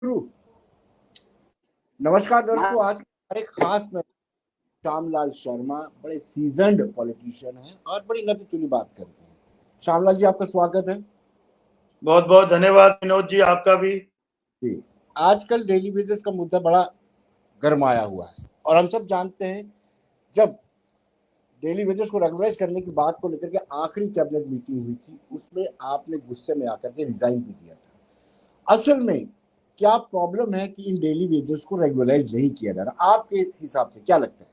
True. नमस्कार दर्शकों, आज हमारे खास में श्यामलाल शर्मा बड़े सीजन्ड पॉलिटिशियन हैं और बड़ी नती तुली बात करते हैं। श्यामलाल जी, आपका स्वागत है। बहुत बहुत धन्यवाद विनोद जी, आपका भी। जी, आजकल डेली वेजेस का मुद्दा बड़ा गरमाया हुआ है और हम सब जानते हैं जब डेली वेजेस को रेगुलराइज करने की बात को लेकर के आखिरी कैबिनेट मीटिंग हुई थी, उसमें आपने गुस्से में आकर के रिजाइन भी दिया था। असल में क्या प्रॉब्लम है कि इन डेली वेजेस को रेगुलराइज नहीं किया जा रहा? आपके हिसाब से क्या लगता है?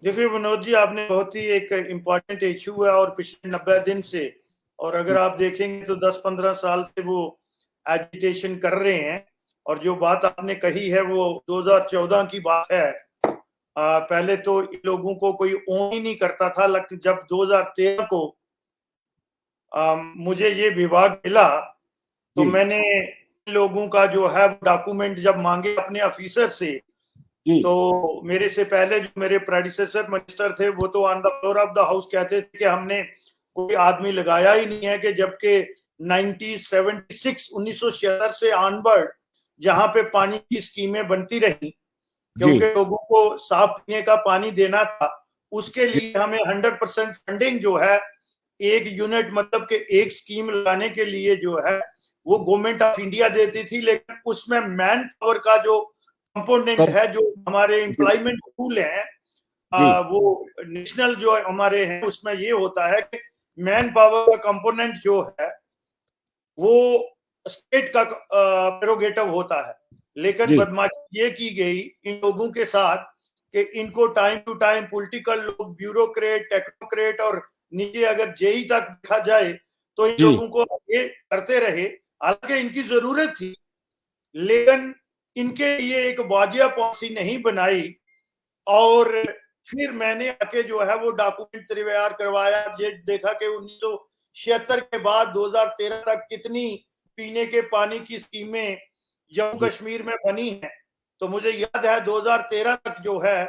देखिए विनोद जी, आपने बहुत ही एक इम्पॉर्टेंट इशू है और पिछले 90 दिन से, और अगर आप देखेंगे तो 10-15 साल से वो एजिटेशन कर रहे हैं। और जो बात आपने कही है वो 2014 की बात है। पहले तो इन लोगों को कोई ओन ही नहीं करता था। जब 2013 को मुझे ये विभाग मिला तो मैंने लोगों का जो है डॉक्यूमेंट जब मांगे अपने ऑफिसर से, तो मेरे से पहले जो मेरे प्रेडिसेसर मिनिस्टर थे वो तो on the floor of the house कहते थे कि हमने कोई आदमी लगाया ही नहीं है, कि जबकि 1976 से ऑनवर्ड जहां पे पानी की स्कीमें बनती रही, क्योंकि लोगों को साफ पीने का पानी देना था, उसके लिए हमें 100% फंडिंग जो है एक यूनिट मतलब के एक स्कीम लगाने के लिए जो है वो गवर्नमेंट ऑफ इंडिया देती थी। लेकिन उसमें मैन पावर का जो कंपोनेंट है, जो हमारे एम्प्लॉयमेंट रूल है, वो नेशनल जो हमारे हैं उसमें ये होता है कि मैन पावर का कंपोनेंट जो है वो स्टेट का प्रेरोगेटिव होता है। लेकिन बदमाशी ये की गई इन लोगों के साथ कि इनको टाइम टू टाइम पॉलिटिकल लोग, ब्यूरोक्रेट, टेक्नोक्रेट और नीचे अगर जेई तक देखा जाए तो इन लोगों को ये करते रहे। हालांकि इनकी जरूरत थी, लेकिन इनके लिए एक वाजिया पॉलिसी नहीं बनाई। और फिर मैंने आके जो है वो डॉक्यूमेंट तैयार करवाया, ये देखा कि 1976 के बाद 2013 तक कितनी पीने के पानी की स्कीमें जम्मू कश्मीर में बनी है। तो मुझे याद है 2013 तक जो है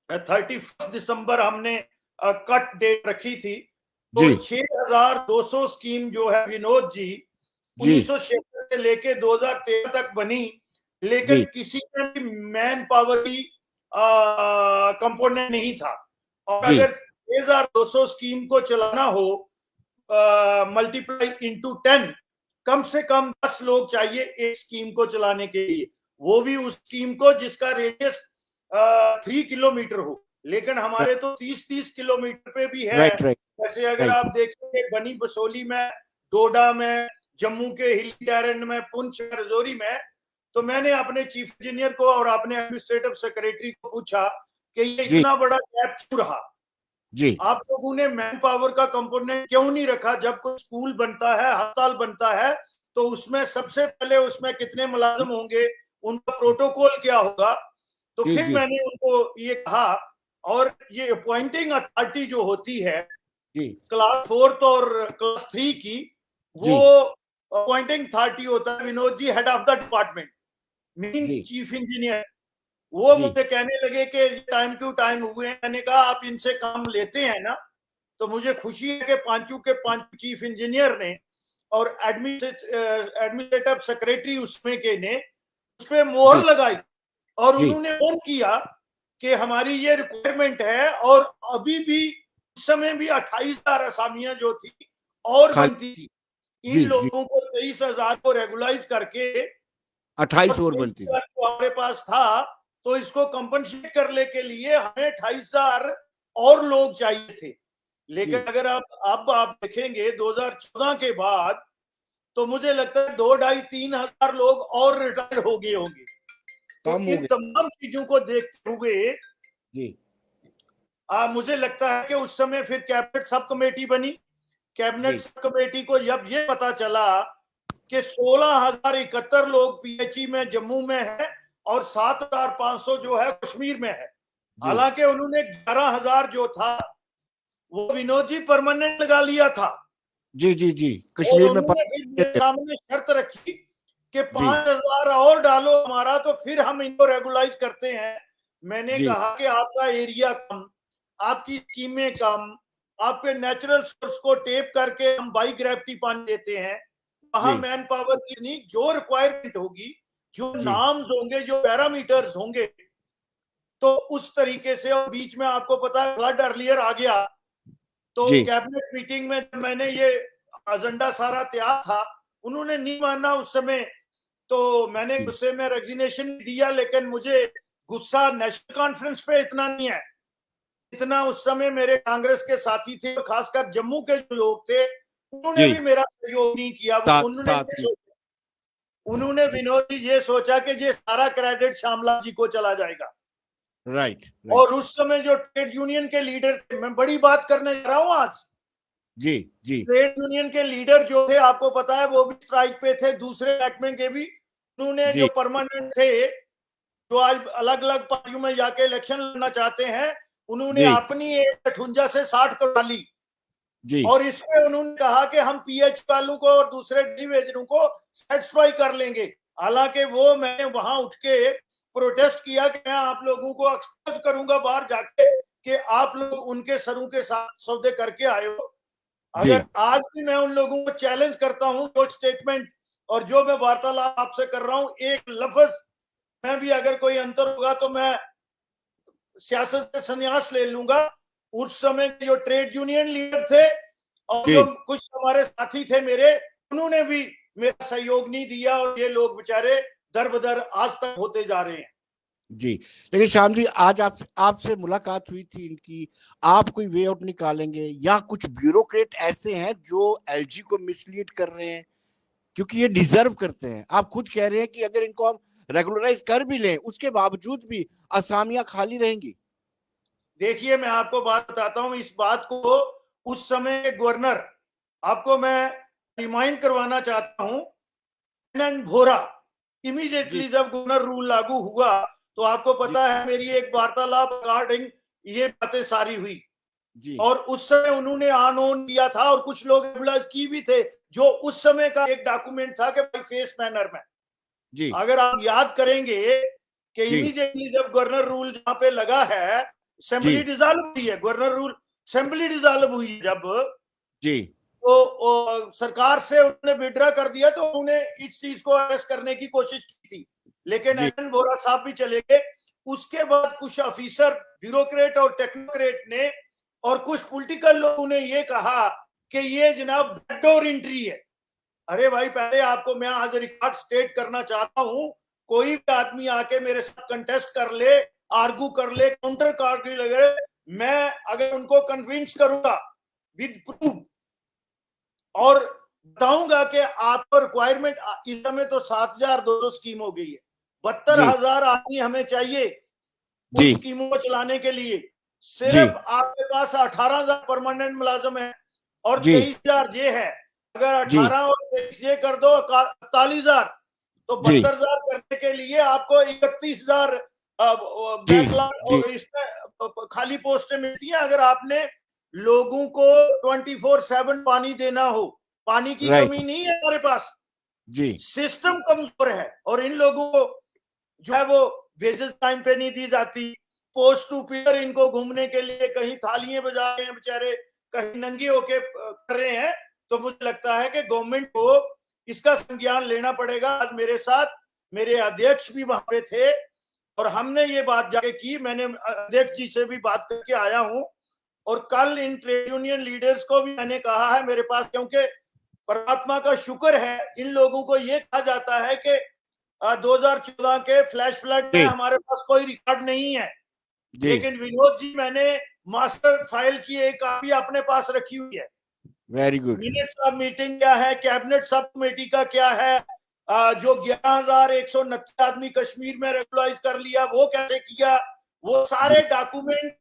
31 दिसंबर हमने कट डेट रखी थी। तो 6200 स्कीम जो है विनोद जी 1976 से लेके 2013 तक बनी, लेकिन किसी में भी मैन पावर की कंपोनेंट नहीं था। और अगर 6200 स्कीम को चलाना हो मल्टीप्लाई इनटू 10, कम से कम 10 लोग चाहिए एक स्कीम को चलाने के लिए, वो भी उस स्कीम को जिसका रेडियस 3 किलोमीटर हो। लेकिन हमारे तो 30-30 किलोमीटर पे भी है। जैसे अगर आप देखेंगे बनी बसोली में, डोडा में, जम्मू के हिली टैरेंट में, पुंछ में, रजौरी में, तो मैंने अपने चीफ इंजीनियर को और अपने एडमिनिस्ट्रेटिव सेक्रेटरी को पूछा कि ये इतना बड़ा गैप क्यों रहा, आप लोगों ने मैन पावर का कंपोनेंट क्यों नहीं रखा? जब कोई स्कूल बनता है, अस्पताल बनता है, तो उसमें सबसे पहले उसमें कितने मुलाजिम होंगे, उनका प्रोटोकॉल क्या होगा? तो फिर मैंने उनको ये कहा। और ये अपॉइंटिंग अथॉरिटी जो होती है क्लास 4 और क्लास 3 की, वो अपॉइंटिंग अथॉरिटी होता है Vinod ji head of the department, means chief engineer. वो मुझे कहने लगे कि टाइम टू टाइम हुए हैं। मैंने कहा आप इनसे काम लेते हैं ना? तो मुझे खुशी है कि पांचों के 5 चीफ इंजीनियर ने और एडमिनिस्ट्रेटिव सेक्रेटरी उसमें के ने उस पर मोहर लगाई और उन्होंने फोन किया कि हमारी ये रिक्वायरमेंट है। और अभी भी उस समय भी 28,000 असामियां जो थी और बनती थी। इन लोगों को 23,000 को रेगुलाइज करके 28 और बनती थी। हमारे पास था, तो इसको कंपनसेट करने के लिए हमें 28,000 और लोग चाहिए थे। लेकिन अगर आप देखेंगे 2014 के बाद, तो मुझे लगता है 2-2.5-3 हजार लोग और रिटायर्ड हो गए होंगे। तो इन तमाम चीजों को देखते हुए मुझे लगता है कि उस समय फिर कैबिनेट सब कमेटी बनी। कैबिनेट सब कमेटी को जब ये पता चला कि 16,071 लोग पीएचई में जम्मू में है और 7,500 जो है कश्मीर में है, हालांकि उन्होंने 11,000 जो था वो विनोद जी परमानेंट लगा लिया था। कश्मीर में सामने शर्त रखी कि 5,000 और डालो हमारा, तो फिर हम इनको रेगुलाइज करते हैं। मैंने कहा कि आपका एरिया कम, आपकी स्कीमें कम, आपके नेचुरल सोर्स को टेप करके हम बाई ग्रेविटी पानी देते हैं, वहां मैन पावर की इतनी जो रिक्वायरमेंट होगी, जो नाम्स होंगे, जो पैरामीटर्स होंगे, तो उस तरीके से। और बीच में आपको पता है फ्लड अर्लियर आ गया, तो कैबिनेट मीटिंग में मैंने ये एजेंडा सारा तैयार था, उन्होंने नहीं माना उस समय, तो मैंने गुस्से में रेजिग्नेशन दिया। लेकिन मुझे गुस्सा नेशनल कॉन्फ्रेंस पे इतना नहीं है, इतना उस समय मेरे कांग्रेस के साथी थे, खासकर जम्मू के जो लोग थे, उन्होंने भी मेरा सहयोग नहीं किया। उन्होंने विनोद जी ये सोचा कि ये सारा क्रेडिट श्यामलाल जी को चला जाएगा। राइट। और उस समय जो ट्रेड यूनियन के लीडर थे, मैं बड़ी बात करने जा रहा हूं आज, जी ट्रेड यूनियन के लीडर जो थे, आपको पता है, वो भी स्ट्राइक पे थे, दूसरे महकमे के भी। उन्होंने जो परमानेंट थे, जो आज अलग अलग पार्टियों में जाके इलेक्शन लड़ना चाहते हैं, उन्होंने अपनी 58 से 60 करवा ली। और इसमें उन्होंने कहा कि हम पीएच वालों को और दूसरे डिवीजनों को सेटिस्फाई कर लेंगे। हालांकि वो मैंने वहां उठ के प्रोटेस्ट किया कि मैं आप लोगों को एक्सपोज करूंगा बाहर जाके कि आप लोग उनके सरों के साथ सौदे करके आए हो। अगर आज भी मैं उन लोगों को चैलेंज करता हूं, जो स्टेटमेंट और जो मैं वार्तालाप आपसे कर रहा हूं, एक लफ्ज में भी अगर कोई अंतर होगा तो मैं सियासत से संन्यास ले लूंगा। उस समय जो ट्रेड यूनियन लीडर थे और जो कुछ हमारे साथी थे मेरे, उन्होंने भी मेरा सहयोग नहीं दिया, और ये लोग बेचारे दर बदर आज तक होते जा रहे हैं। जी, लेकिन श्याम जी, आज आपसे मुलाकात हुई थी इनकी, आप कोई वे आउट निकालेंगे, या कुछ ब्यूरोक्रेट ऐसे हैं जो एलजी को मिसलीड कर रहे हैं? क्योंकि ये डिजर्व करते हैं। आप खुद कह रहे हैं कि अगर इनको हम रेगुलराइज कर भी लें, उसके बावजूद भी असामियां खाली रहेंगी। देखिए, मैं आपको बात बताता हूं, इस बात को उस समय गवर्नर, आपको मैं रिमाइंड करवाना चाहता हूं, एन वोहरा, इमीडिएटली जब गवर्नर रूल लागू हुआ, तो आपको पता है मेरी एक वार्तालाप अकॉर्डिंग ये बातें सारी हुई। और उस समय उन्होंने ऑन किया था, और कुछ लोग एबलाइज की भी थे, जो उस समय का एक डॉक्यूमेंट था कि भाई फेस मैनर में। अगर आप याद करेंगे कि इमीडिएटली जब गवर्नर रूल जहां पे लगा है, असेंबली डिसॉल्व हुई है, गवर्नर रूल असेंबली डिसॉल्व हुई जब, तो सरकार से उन्होंने विड्रॉ कर दिया, तो उन्होंने इस चीज को एड्रेस करने की कोशिश की थी, लेकिन एन वोहरा साहब भी चले गए। उसके बाद कुछ ऑफिसर, ब्यूरोक्रेट और टेक्नोक्रेट ने और कुछ पॉलिटिकल लोगों ने ये कहा कि ये जनाब बैकडोर एंट्री है। अरे भाई, पहले आपको मैं आज रिकॉर्ड स्टेट करना चाहता हूं, कोई भी आदमी आके मेरे साथ कंटेस्ट कर ले, आर्गू कर ले, काउंटर कार्ड लगे, मैं अगर उनको कन्विंस करूंगा विद प्रूफ और बताऊंगा कि आपको रिक्वायरमेंट इस समय तो 7,200 स्कीम हो गई है, 72,000 आदमी हमें चाहिए उस स्कीमों को चलाने के लिए। सिर्फ आपके पास 18,000 परमानेंट मुलाजिम है और 23,000 ये है। अगर 18 और 23 ये कर दो 41,000, तो 72,000 करने के लिए आपको 31,000 बैकलॉग और इसमें खाली पोस्टें मिलती हैं। अगर आपने लोगों को 24/7 पानी देना हो, पानी की कमी नहीं है हमारे पास, सिस्टम कमजोर है, और इन लोगों को जो है वो वेजेस टाइम पे नहीं दी जाती, पोस्ट टू पीयर इनको घूमने के लिए कहीं थालियां बजा रहे हैं बेचारे, कहीं नंगे होके कर रहे हैं। तो मुझे लगता है कि गवर्नमेंट को इसका संज्ञान लेना पड़ेगा। आज मेरे साथ मेरे अध्यक्ष भी वहां पे थे और हमने ये बात जाके की, मैंने अध्यक्ष जी से भी बात करके आया हूं, और कल इन ट्रेड यूनियन लीडर्स को भी मैंने कहा है मेरे पास, क्योंकि परमात्मा का शुक्र है इन लोगों को ये कहा जाता है कि 2014 के फ्लैश फ्लड में हमारे पास कोई रिकॉर्ड नहीं है, लेकिन विनोद जी, मैंने मास्टर फाइल की एक कॉपी अपने पास रखी हुई है। Very good. Minutes of meeting क्या है, कैबिनेट सब कमेटी का क्या है, जो 11,129 आदमी कश्मीर में रेगुलराइज कर लिया वो कैसे किया, वो सारे डॉक्यूमेंट,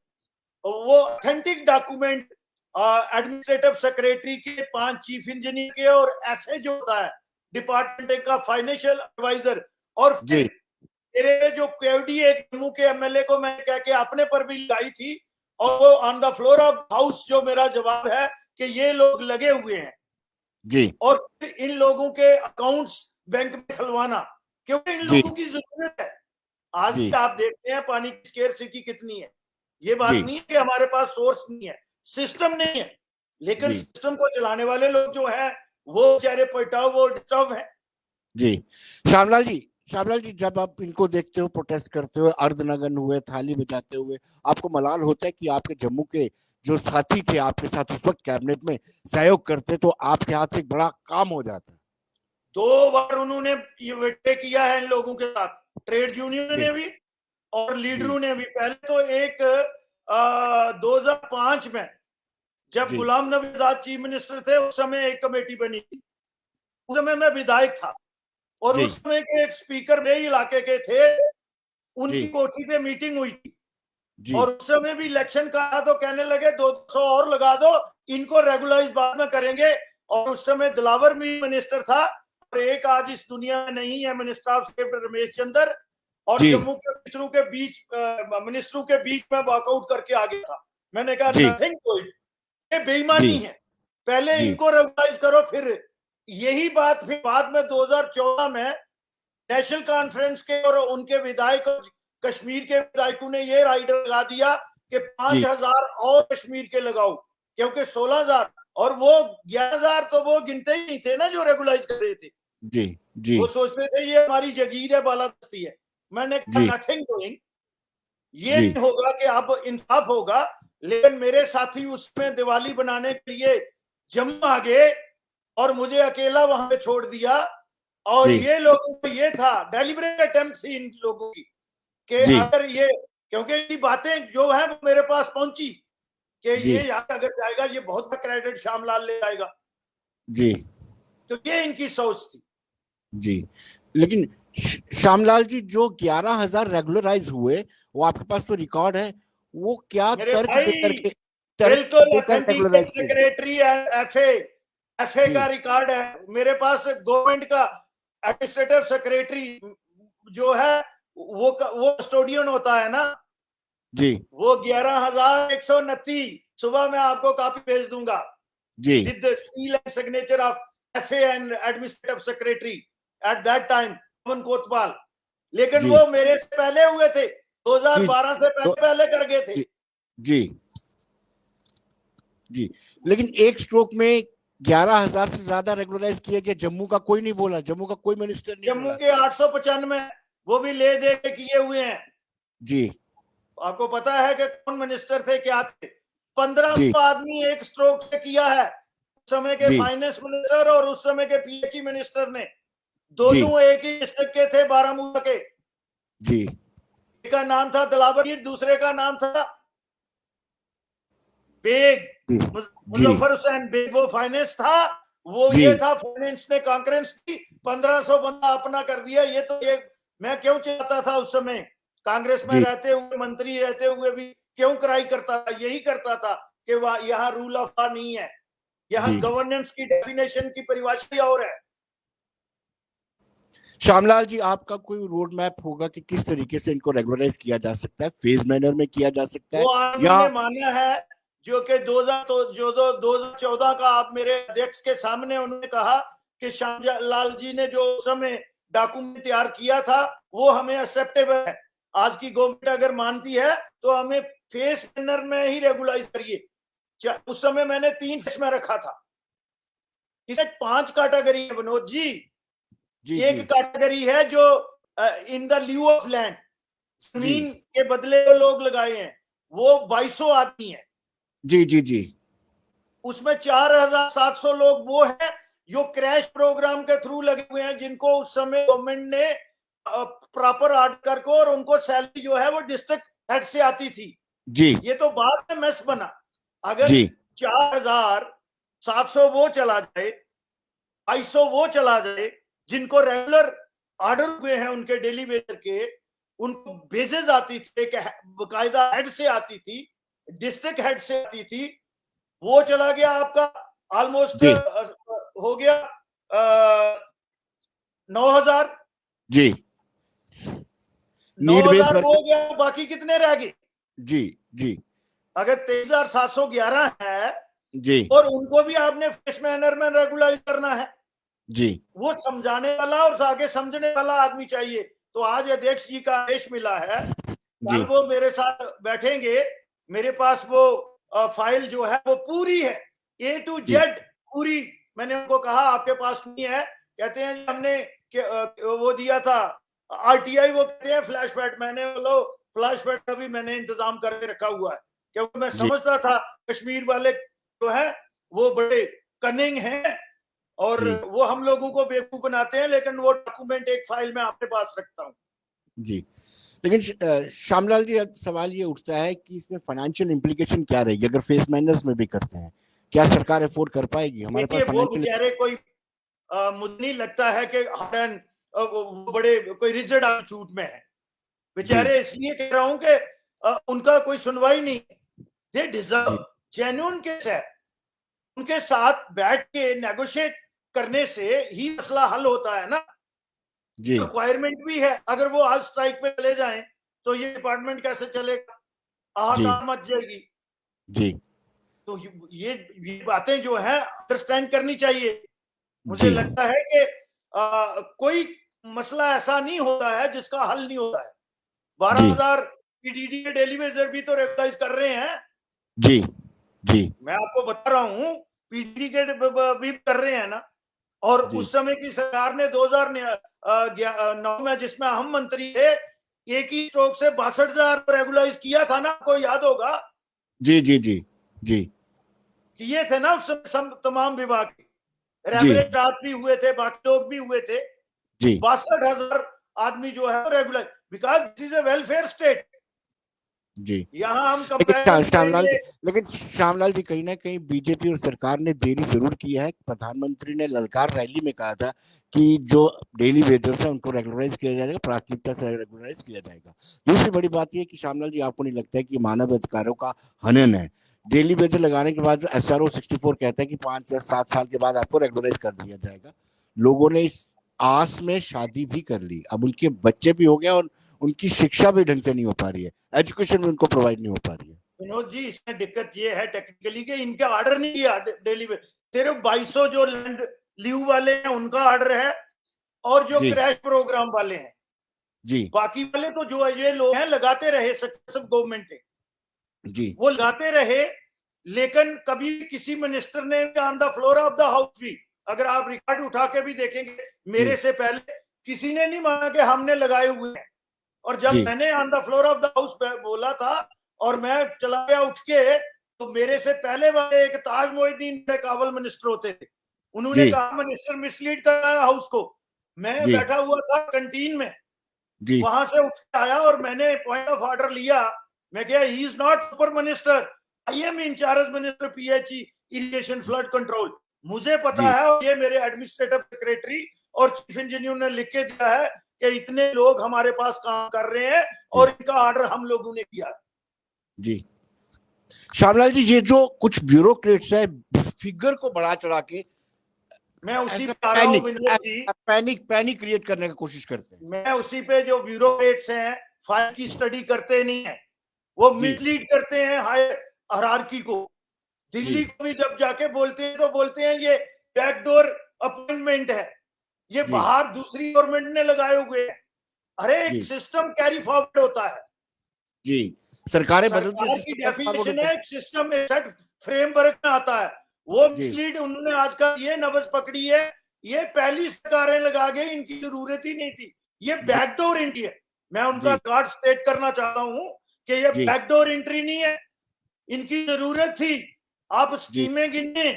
वो ऑथेंटिक डॉक्यूमेंट एडमिनिस्ट्रेटिव सेक्रेटरी के, 5 चीफ इंजीनियर के, और ऐसे जो होता है डिपार्टमेंट का फाइनेंशियल एडवाइजर, और मेरे जो केवडी एक जम्मू के एमएलए को मैं कह के अपने पर भी लाई थी, और वो on the floor of house जो मेरा जवाब है कि ये लोग लगे हुए हैं जी, और फिर इन लोगों के अकाउंट्स बैंक में खुलवाना, क्योंकि इन लोगों की जरूरत है। आज भी आप देखते हैं पानी की स्केर्सिटी कितनी है। ये बात नहीं है कि हमारे पास सोर्स नहीं है, सिस्टम नहीं है, लेकिन सिस्टम को चलाने वाले लोग जो है वो बेचारे पलटाओ, वो डिस्टर्ब है। जी श्यामलाल जी, जब आप इनको देखते हो प्रोटेस्ट करते हुए, अर्धनगन हुए, थाली बजाते हुए, आपको मलाल होता है कि आपके जम्मू के जो साथी थे आपके साथ उस वक्त कैबिनेट में सहयोग करते तो आपके हाथ से एक बड़ा काम हो जाता? 2 बार उन्होंने ये वेटे किया है इन लोगों के साथ, ट्रेड यूनियन ने भी और जी लीडरों ने भी। पहले तो एक 2005 में जब जी गुलाम नबी आजाद चीफ मिनिस्टर थे, उस समय एक कमेटी बनी थी। उस समय मैं विधायक था और जी उस समय के एक स्पीकर मेरे इलाके के थे, उनकी जी कोठी पे मीटिंग हुई थी जी और उस समय भी इलेक्शन का तो कहने लगे 200 और लगा दो, इनको रेगुलराइज बाद में करेंगे। और उस समय दिलावर भी मिनिस्टर था और एक आज इस दुनिया में नहीं है, minister of state Ramesh Chandra, और जी जम्मू के मिनिस्टरों के बीच में वॉकआउट करके आ गया था। मैंने कहा जी नथिंग डूइंग, ये जी बेईमानी है, पहले जी इनको रेगुलराइज करो। फिर यही बात फिर बाद में 2014 में नेशनल कॉन्फ्रेंस के और उनके विधायक, कश्मीर के विधायकों ने ये राइडर लगा दिया कि 5,000 और कश्मीर के लगाओ, क्योंकि 16,000 और वो 11,000 तो वो गिनते ही नहीं थे ना जो रेगुलाइज कर रहे थे। जी जी वो सोचते थे ये हमारी जगीर है, बालादस्ती है। मैंने कहा जी नथिंग डूइंग, ये जी नहीं होगा कि अब इंसाफ होगा। लेकिन मेरे साथी उसमें दिवाली बनाने के लिए जम्मू आ गए और मुझे अकेला वहां पे छोड़ दिया। और जी ये लोगों को ये था, डेलिबरेट अटेम्प्ट थी इन लोगों की कि जी अगर ये, क्योंकि ये बातें जो है वो मेरे पास पहुंची कि जी ये यार अगर जाएगा ये बहुत क्रेडिट श्यामलाल ले जाएगा, जी तो ये इनकी सोच थी। जी लेकिन श्यामलाल जी, जो 11,000 रेगुलराइज हुए, वो आपके पास तो रिकॉर्ड है, वो क्या मेरे तर्क भाई देकर के, तर्क बिल्कुल देकर ऑथेंटिकेट रेगुलराइज किए? सेक्रेटरी एंड एफए जी का रिकॉर्ड है मेरे पास। गवर्नमेंट का एडमिनिस्ट्रेटिव सेक्रेटरी जो है वो कस्टोडियन होता है ना, जी वो 11,129। सुबह मैं आपको कॉपी भेज दूंगा जी with the seal and signature of FA and administrative secretary at that time Pawan Kotwal. लेकिन जी वो मेरे से पहले हुए थे, जी 2012 से तो पहले कर गए थे। जी जी जी लेकिन एक स्ट्रोक में 11,000 से ज्यादा रेगुलराइज किया गया। जम्मू का कोई नहीं बोला, जम्मू का कोई मिनिस्टर नहीं जम्मू बोला। के 895 वो भी ले दे के किए हुए हैं। जी आपको पता है कि कौन मिनिस्टर थे, क्या थे? जी 1,500 आदमी एक स्ट्रोक से किया है। उस समय के जी फाइनेंस मिनिस्टर और उस समय के पीएचई मिनिस्टर ने, जी दोनों एक ही डिस्ट्रिक्ट के थे, बारामूला के। जी एक का नाम था दिलावर, दूसरे का नाम था बेग, जी मुजफ्फर हुसैन बेग। वो फाइनेंस था, वो जी ये था फाइनेंस ने कांग्रेस की। 1,500 बंदा अपना कर दिया। ये मैं क्यों चाहता था उस समय, कांग्रेस में जी रहते हुए, मंत्री रहते हुए भी क्यों क्राई करता था? यही करता था कि यहाँ रूल ऑफ लॉ नहीं है, यहाँ जी गवर्नेंस की डेफिनेशन की परिभाषा और है। श्यामलाल जी, आपका कोई रोड मैप होगा कि किस तरीके से इनको रेगुलराइज किया जा सकता है? फेज मैनर में किया जा सकता है वो आर्मी या? ने माना है, जो कि 2014 का आप मेरे अध्यक्ष के सामने उन्होंने कहा कि श्यामलाल जी ने जो उस समय डॉक्यूमेंट तैयार किया था वो हमें एक्सेप्टेबल है। आज की गवर्नमेंट अगर मानती है तो हमें फेस मैनर में ही रेगुलाइज करिए। उस समय मैंने 3 फेस में रखा था। इसे 5 कैटेगरी है विनोद जी। जी एक जी कैटेगरी है जो in the lieu of land, जी जमीन के बदले वो लोग लगाए हैं, वो 2200 आदमी है। जी जी जी उसमें 4,700 लोग वो हैं जो क्रैश प्रोग्राम के थ्रू लगे हुए हैं, जिनको उस समय गवर्नमेंट ने प्रॉपर ऑर्डर को, और उनको सैलरी जो है वो डिस्ट्रिक्ट हेड से आती थी। जी ये तो बाद में मेस बना। अगर जी 4,700 वो चला जाए, 250 वो चला जाए, जिनको रेगुलर ऑर्डर हुए हैं उनके डेली वेजर के, उनको बेजेस आती थी, बकायदा हेड से आती थी, डिस्ट्रिक्ट हेड से आती थी, वो चला गया आपका ऑलमोस्ट जी हो गया 9,000। जी नीड बेस्ड 9,000 वर्क। वो हो गया, बाकी कितने रह गए? जी जी अगर 23,711 है जी और उनको भी आपने फेस मैनर में रेगुलाइज करना है, जी वो समझाने वाला और आगे समझने वाला आदमी चाहिए। तो आज अध्यक्ष जी का आदेश मिला है, जी कल वो मेरे साथ बैठेंगे। मेरे पास वो फाइल जो है वो पूरी है, A to जी Z पूरी मैंने उनको कहा आपके पास नहीं है, कहते हैं हमने वो दिया था आरटीआई, वो कहते हैं फ्लैश पैड। मैंने बोलो फ्लैश पैड का भी मैंने इंतजाम करके रखा हुआ है, क्योंकि मैं समझता था कश्मीर वाले जो है वो बड़े कनिंग हैं और वो हम लोगों को बेवकूफ बनाते हैं, लेकिन वो डॉक्यूमेंट एक फाइल में आपके पास रखता हूँ जी। लेकिन श्यामलाल जी, अब सवाल ये उठता है कि इसमें फाइनेंशियल इम्प्लीकेशन क्या रहेगी अगर फेस माइनर्स में भी करते हैं? क्या सरकार अफोर्ड कर पाएगी? हमारे पास वो बेचारे कोई मुझे नहीं लगता है कि वो बड़े कोई रिजिड एटीट्यूड में है बेचारे, इसलिए कह रहा हूं कि उनका कोई सुनवाई नहीं। दे डिजर्व, जेन्युइन केस है, उनके साथ बैठ के नेगोशिएट करने से ही मसला हल होता है ना। रिक्वायरमेंट भी है, अगर वो आज स्ट्राइक पे चले जाएं तो ये डिपार्टमेंट कैसे चलेगा, हाहाकार मच जाएगी। जी। तो ये बातें जो है अंडरस्टैंड करनी चाहिए। मुझे लगता है कि कोई मसला ऐसा नहीं होता है जिसका हल नहीं होता है। 12,000 पीडीडी के डेली वेजर भी तो रेगुलाइज कर रहे हैं। जी जी, मैं आपको बता रहा हूँ, पीडीडी के भी कर रहे हैं ना। और उस समय की सरकार ने 2009 में, जिसमें हम मंत्री थे, एक ही स्ट्रोक से 62,000 रेगुलाइज किया था ना, आपको याद होगा। जी जी जी जी, किए थे ना उस समय तमाम विभाग के रेगुलर भी हुए थे, बाकी लोग भी हुए थे। 62,000 आदमी जो है regular, because this is a welfare state. जी। यहाँ हम लेकिन श्यामलाल जी, कहीं ना कहीं बीजेपी और सरकार ने देरी जरूर की है। प्रधानमंत्री ने ललकार रैली में कहा था कि जो डेली वेजर्स है उनको रेगुलराइज किया जाएगा, प्राथमिकता से रेगुलराइज किया जाएगा। दूसरी बड़ी बात यह कि श्यामलाल जी, आपको नहीं लगता है कि मानव अधिकारों का हनन है? डेली वेजर लगाने के बाद SRO 64 कहता है कि 5 या 7 साल के बाद आपको रेगुलराइज कर दिया जाएगा। लोगों ने इस आस में शादी भी कर ली, अब उनके बच्चे भी हो गए और उनकी शिक्षा भी ढंग से नहीं हो पा रही है, एजुकेशन भी उनको प्रोवाइड नहीं हो पा रही है। विनोद जी, इसमें दिक्कत ये है टेक्निकली कि इनके ऑर्डर नहीं किया डेली में। सिर्फ 2200 जो लैंड लीव वाले हैं उनका ऑर्डर है, और जो क्रैश प्रोग्राम वाले हैं जी, बाकी वाले तो जो ये लोग हैं लगाते रहे, सक्सेसिव गवर्नमेंट के जी, वो लगाते रहे। लेकिन कभी किसी मिनिस्टर ने on the floor of the house भी, अगर आप रिकॉर्ड उठा के भी देखेंगे, मेरे से पहले किसी ने नहीं माना कि हमने लगाए हुए हैं। और जब मैंने on the floor of the house बोला था और मैं चला गया उठ के, तो मेरे से पहले वाले एक ताज मोहिद्दीन काबल मिनिस्टर होते थे, उन्होंने कहा मिनिस्टर मिसलीड कर रहा है हाउस को। मैं बैठा हुआ था कैंटीन में, वहां से उठ के आया और मैंने पॉइंट ऑफ ऑर्डर लिया। मैं कहा he is not super minister, I am incharge minister PHE irrigation flood control. मुझे पता है, और ये मेरे एडमिनिस्ट्रेटिव सेक्रेटरी और चीफ इंजीनियर ने लिख के दिया है कि इतने लोग हमारे पास काम कर रहे हैं और इनका ऑर्डर हम लोगों ने किया। जी श्यामलाल जी, ये जो कुछ ब्यूरोक्रेट्स है फिगर को बढ़ा चढ़ा के मैं उसी पैनिक क्रिएट करने की कोशिश करते हैं। मैं उसी पे जो ब्यूरोक्रेट्स हैं फाइल की स्टडी करते नहीं है, वो मिसलीड करते हैं हायरार्की को। दिल्ली को भी जब जाके बोलते हैं तो बोलते हैं ये बैकडोर अपॉइंटमेंट है, ये बाहर दूसरी गवर्नमेंट ने लगाए हुए हैं। अरे एक सिस्टम कैरी फॉरवर्ड होता है जी, सरकारें बदलती हैं, डेफिनेशन है, एक सिस्टम एक सेट फ्रेमवर्क में आता है। वो मिसलीड उन्होंने आज का ये नब्ज पकड़ी है, ये पहली सरकारें लगा गई, इनकी जरूरत ही नहीं थी। ये बैकडोर एंट्री है। मैं उनका कार्ड स्टेट करना चाहता हूं कि ये बैकडोर एंट्री नहीं है, इनकी जरूरत थी। आप स्कीमें गिने,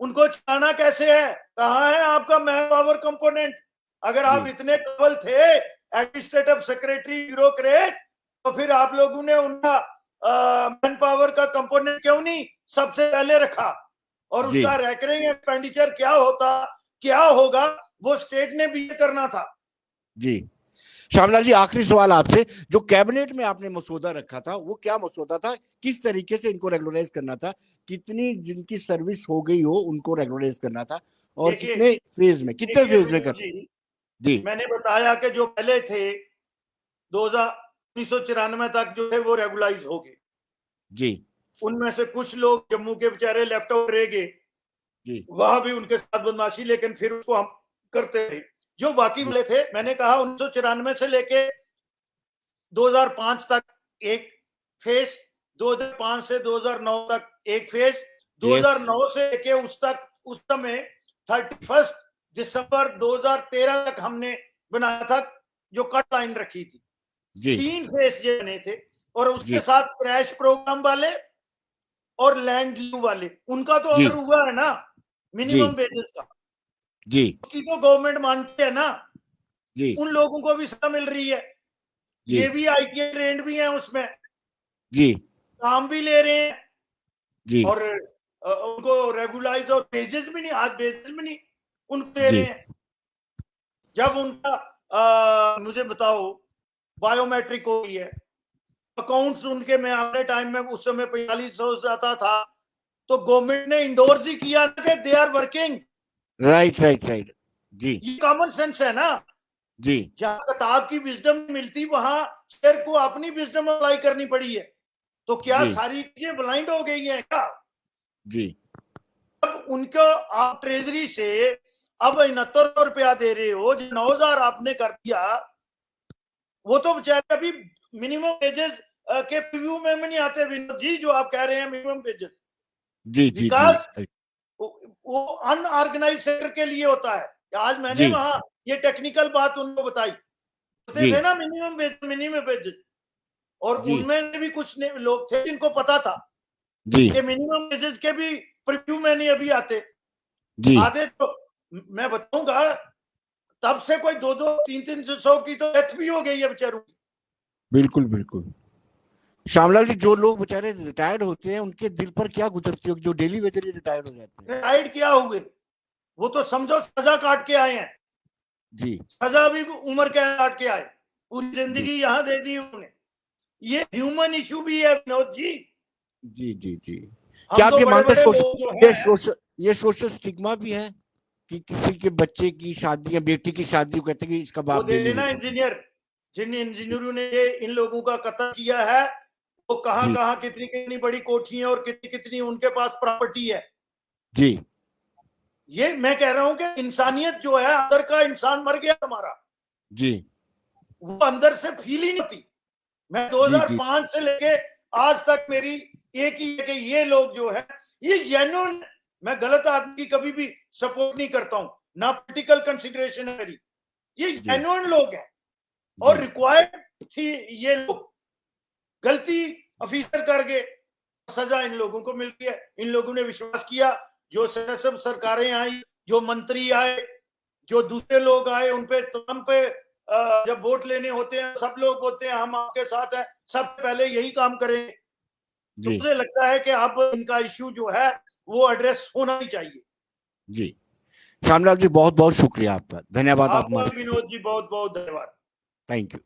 उनको चलाना कैसे है, कहाँ है आपका मैन पावर कंपोनेंट? अगर आप इतने काबिल थे एडमिनिस्ट्रेटिव सेक्रेटरी ब्यूरोक्रेट, तो फिर आप लोगों ने उनका मैन पावर का कंपोनेंट क्यों नहीं सबसे पहले रखा? और उसका रेकरिंग एक्सपेंडिचर क्या होगा, वो स्टेट ने भी करना था। जी श्यामलाल जी, आखिरी सवाल आपसे, जो कैबिनेट में आपने मसौदा रखा था वो क्या मसौदा था? किस तरीके से इनको रेगुलराइज करना था? कितनी जिनकी सर्विस हो गई हो उनको रेगुलराइज करना था, और कितने फेज में कर? जी, मैंने बताया कि जो पहले थे 1994 तक जो है वो रेगुलाइज हो गए जी। उनमें से कुछ लोग जम्मू के बेचारे लेफ्ट आउट रह गए जी, वहां भी उनके साथ बदमाशी, लेकिन फिर उसको हम करते रहे। जो बाकी वाले थे, मैंने कहा 1994 से लेके 2005 तक एक फेज, 2005 से 2009 तक एक फेज, 2009 से लेके उस समय 31 दिसंबर 2013 तक हमने बनाया था, जो कट लाइन रखी थी। जी 3 फेस ये बने थे, और उसके जी साथ क्रैश प्रोग्राम वाले और लैंड लीव वाले, उनका तो जी ऑर्डर हुआ है ना जी मिनिमम वेजेस का, जी उसकी तो गवर्नमेंट मानती है ना, जी उन लोगों को भी सजा मिल रही है। जी ये भी ITA ट्रेंड भी है, उसमें जी काम भी ले रहे हैं, जी और उनको रेगुलाइज और वेजेस भी नहीं, आज वेजेस भी नहीं उनको दे रहे जी हैं। जब उनका मुझे बताओ बायोमेट्रिक हो गई है, अकाउंट्स उनके में आने टाइम में उस समय 4500 जाता था, तो गवर्नमेंट ने इंडोर्स ही किया कि they are working. Right right right जी ये कॉमन सेंस है ना। जी जहां किताब की विजडम मिलती, वहां शेर को अपनी विजडम अप्लाई करनी पड़ी है। तो क्या जी सारी चीजें ब्लाइंड हो गई हैं क्या? जी अब उनको आप ट्रेजरी से अब 6900 रुपया दे रहे हो, जो 9000 आपने कर दिया, वो तो बेचारे अभी मिनिमम वेजेस के प्रीव्यू में नहीं आते विनोद जी, जो आप कह रहे हैं मिनिमम वेजेस। जी जी जी बिकॉज वो अनऑर्गेनाइज सेक्टर के लिए होता है। आज मैंने जी वहां ये टेक्निकल बात उनको बताई, बोलते जी थे ना मिनिमम वेजेस, और जी उनमें भी कुछ लोग थे जिनको पता था जी कि मिनिमम वेजेस के भी प्रीव्यू में नहीं अभी आते। जी आधे तो मैं बताऊंगा, तब से कोई 2-2, 3-3 सौ की तो डेथ भी हो गई है बेचारों की। बिल्कुल बिल्कुल। श्यामलाल जी, जो लोग बेचारे रिटायर्ड होते हैं उनके दिल पर क्या गुजरती होगी, जो डेली वेजर रिटायर्ड हो जाते हैं? रिटायर्ड क्या हुए, वो तो समझो सजा काट के आए हैं, जी सजा भी उम्र के काट के आए, पूरी जी जिंदगी यहां दे दी उन्होंने। ये ह्यूमन इशू भी है विनोद जी। जी जी जी क्या हम आप तो ये बड़े मानते बड़े हैं लोग जो हैं, ये सोशल स्टिग्मा भी है कि किसी के बच्चे की शादी या बेटी की शादी को कहते हैं कि इसका वो बाप डेली देना वेजर है? इंजीनियर, जिन इंजीनियरों ने ये इन लोगों का कत्ल किया है, वो कहां जी कहां कितनी कितनी बड़ी कोठियां और कितनी कितनी उनके पास प्रॉपर्टी है। जी ये मैं कह रहा हूं कि इंसानियत जो है, अंदर का इंसान मर गया हमारा, जी वो अंदर से फील ही नहीं होती। मैं जी जी 2005 से लेके आज तक मेरी एक ही है कि ये लोग जो है, ये जेन्युइन, मैं गलत आदमी की कभी भी सपोर्ट नहीं करता हूं, ना पॉलिटिकल कंसिडरेशन है मेरी, ये जी जेन्युइन लोग हैं, और जी रिक्वायर्ड थी ये लोग। गलती ऑफिसर कर गए, सजा इन लोगों को मिलती है। इन लोगों ने विश्वास किया, जो सब सरकारें आई, जो मंत्री आए, जो दूसरे लोग आए, उन पे तमाम पे जब वोट लेने होते हैं, सब लोग बोलते हैं हम आपके साथ हैं, सब पहले यही काम करें। तो जी मुझे लगता है कि अब इनका इश्यू जो है वो एड्रेस होना ही चाहिए। जी श्यामलाल जी, बहुत बहुत शुक्रिया आपका, धन्यवाद आप आपका हमारे भी साथ। विनोद जी बहुत बहुत धन्यवाद। Thank you.